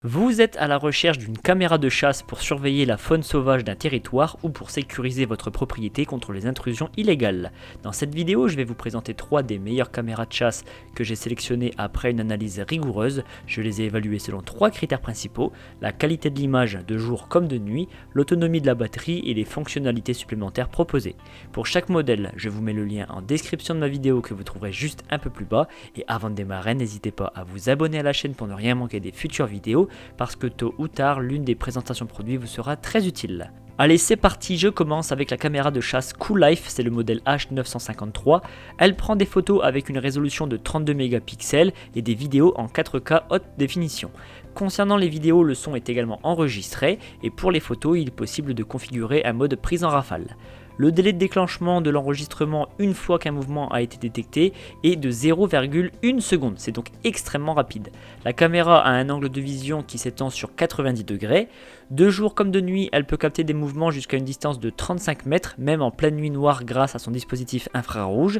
Vous êtes à la recherche d'une caméra de chasse pour surveiller la faune sauvage d'un territoire ou pour sécuriser votre propriété contre les intrusions illégales. Dans cette vidéo, je vais vous présenter 3 des meilleures caméras de chasse que j'ai sélectionnées après une analyse rigoureuse. Je les ai évaluées selon 3 critères principaux: la qualité de l'image de jour comme de nuit, l'autonomie de la batterie et les fonctionnalités supplémentaires proposées. Pour chaque modèle, je vous mets le lien en description de ma vidéo que vous trouverez juste un peu plus bas. Et avant de démarrer, n'hésitez pas à vous abonner à la chaîne pour ne rien manquer des futures vidéos, parce que tôt ou tard, l'une des présentations produits vous sera très utile. Allez, c'est parti, je commence avec la caméra de chasse Coolife, c'est le modèle H953. Elle prend des photos avec une résolution de 32 mégapixels et des vidéos en 4K haute définition. Concernant les vidéos, le son est également enregistré et pour les photos, il est possible de configurer un mode prise en rafale. Le délai de déclenchement de l'enregistrement une fois qu'un mouvement a été détecté est de 0,1 seconde, c'est donc extrêmement rapide. La caméra a un angle de vision qui s'étend sur 90 degrés. De jour comme de nuit, elle peut capter des mouvements jusqu'à une distance de 35 mètres, même en pleine nuit noire grâce à son dispositif infrarouge.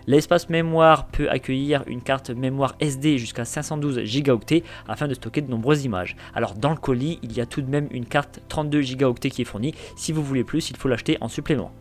L'espace mémoire peut accueillir une carte mémoire SD jusqu'à 512 Go afin de stocker de nombreuses images. Alors dans le colis, il y a tout de même une carte 32 Go qui est fournie. Si vous voulez plus, il faut l'acheter en supplément.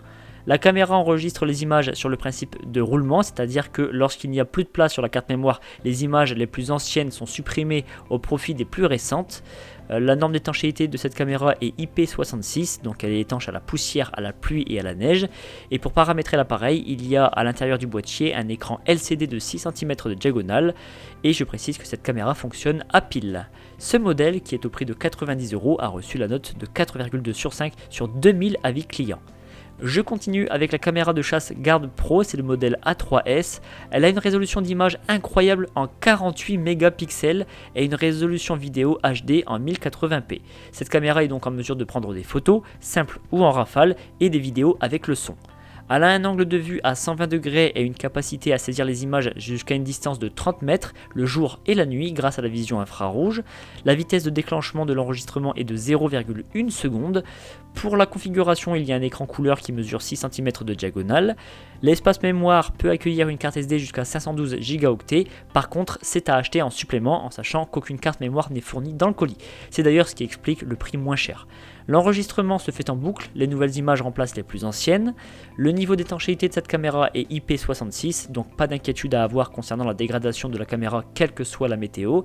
La caméra enregistre les images sur le principe de roulement, c'est-à-dire que lorsqu'il n'y a plus de place sur la carte mémoire, les images les plus anciennes sont supprimées au profit des plus récentes. La norme d'étanchéité de cette caméra est IP66, donc elle est étanche à la poussière, à la pluie et à la neige. Et pour paramétrer l'appareil, il y a à l'intérieur du boîtier un écran LCD de 6 cm de diagonale. Et je précise que cette caméra fonctionne à pile. Ce modèle, qui est au prix de 90 €, a reçu la note de 4,2 sur 5 sur 2000 avis clients. Je continue avec la caméra de chasse Guard Pro, c'est le modèle A3S. Elle a une résolution d'image incroyable en 48 mégapixels et une résolution vidéo HD en 1080p. Cette caméra est donc en mesure de prendre des photos, simples ou en rafale, et des vidéos avec le son. Elle a un angle de vue à 120 degrés et une capacité à saisir les images jusqu'à une distance de 30 mètres le jour et la nuit grâce à la vision infrarouge. La vitesse de déclenchement de l'enregistrement est de 0,1 seconde. Pour la configuration, il y a un écran couleur qui mesure 6 cm de diagonale. L'espace mémoire peut accueillir une carte SD jusqu'à 512 Go. Par contre, c'est à acheter en supplément en sachant qu'aucune carte mémoire n'est fournie dans le colis. C'est d'ailleurs ce qui explique le prix moins cher. L'enregistrement se fait en boucle, les nouvelles images remplacent les plus anciennes. Le niveau d'étanchéité de cette caméra est IP66, donc pas d'inquiétude à avoir concernant la dégradation de la caméra quelle que soit la météo.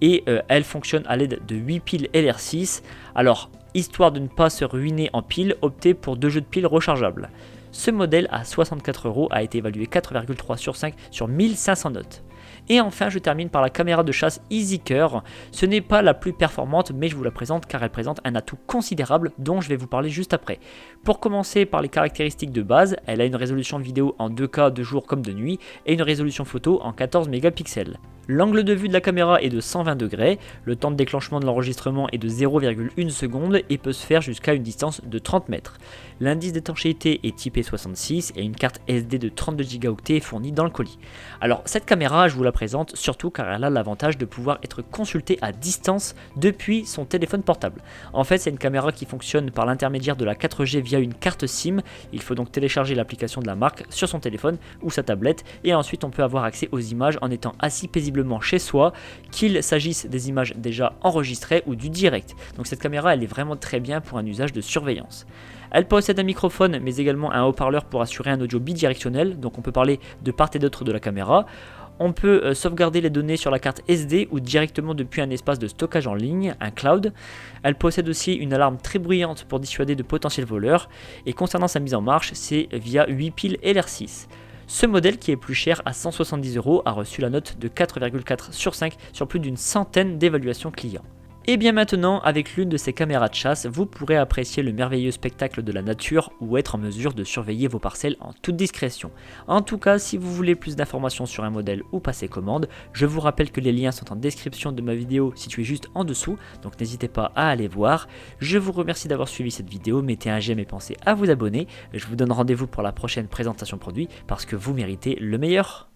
Et elle fonctionne à l'aide de 8 piles LR6. Alors, histoire de ne pas se ruiner en piles, optez pour 2 jeux de piles rechargeables. Ce modèle à 64 € a été évalué 4,3 sur 5 sur 1500 notes. Et enfin, je termine par la caméra de chasse EasyCur. Ce n'est pas la plus performante, mais je vous la présente car elle présente un atout considérable dont je vais vous parler juste après. Pour commencer par les caractéristiques de base, elle a une résolution vidéo en 2K de jour comme de nuit et une résolution photo en 14 mégapixels. L'angle de vue de la caméra est de 120 degrés, le temps de déclenchement de l'enregistrement est de 0,1 seconde et peut se faire jusqu'à une distance de 30 mètres. L'indice d'étanchéité est IP66 et une carte SD de 32 Go est fournie dans le colis. Alors cette caméra, je vous la présente surtout car elle a l'avantage de pouvoir être consultée à distance depuis son téléphone portable. En fait, c'est une caméra qui fonctionne par l'intermédiaire de la 4G via une carte SIM. Il faut donc télécharger l'application de la marque sur son téléphone ou sa tablette et ensuite on peut avoir accès aux images en étant assis paisiblement chez soi, qu'il s'agisse des images déjà enregistrées ou du direct. Donc cette caméra, elle est vraiment très bien pour un usage de surveillance. Elle possède un microphone mais également un haut-parleur pour assurer un audio bidirectionnel, donc on peut parler de part et d'autre de la caméra. On peut sauvegarder les données sur la carte SD ou directement depuis un espace de stockage en ligne, un cloud. Elle possède aussi une alarme très bruyante pour dissuader de potentiels voleurs. Et concernant sa mise en marche, c'est via 8 piles LR6. Ce modèle, qui est plus cher à 170 €, a reçu la note de 4,4 sur 5 sur plus d'une centaine d'évaluations clients. Et bien maintenant, avec l'une de ces caméras de chasse, vous pourrez apprécier le merveilleux spectacle de la nature ou être en mesure de surveiller vos parcelles en toute discrétion. En tout cas, si vous voulez plus d'informations sur un modèle ou passer commande, je vous rappelle que les liens sont en description de ma vidéo située juste en dessous, donc n'hésitez pas à aller voir. Je vous remercie d'avoir suivi cette vidéo, mettez un j'aime et pensez à vous abonner. Je vous donne rendez-vous pour la prochaine présentation produit parce que vous méritez le meilleur.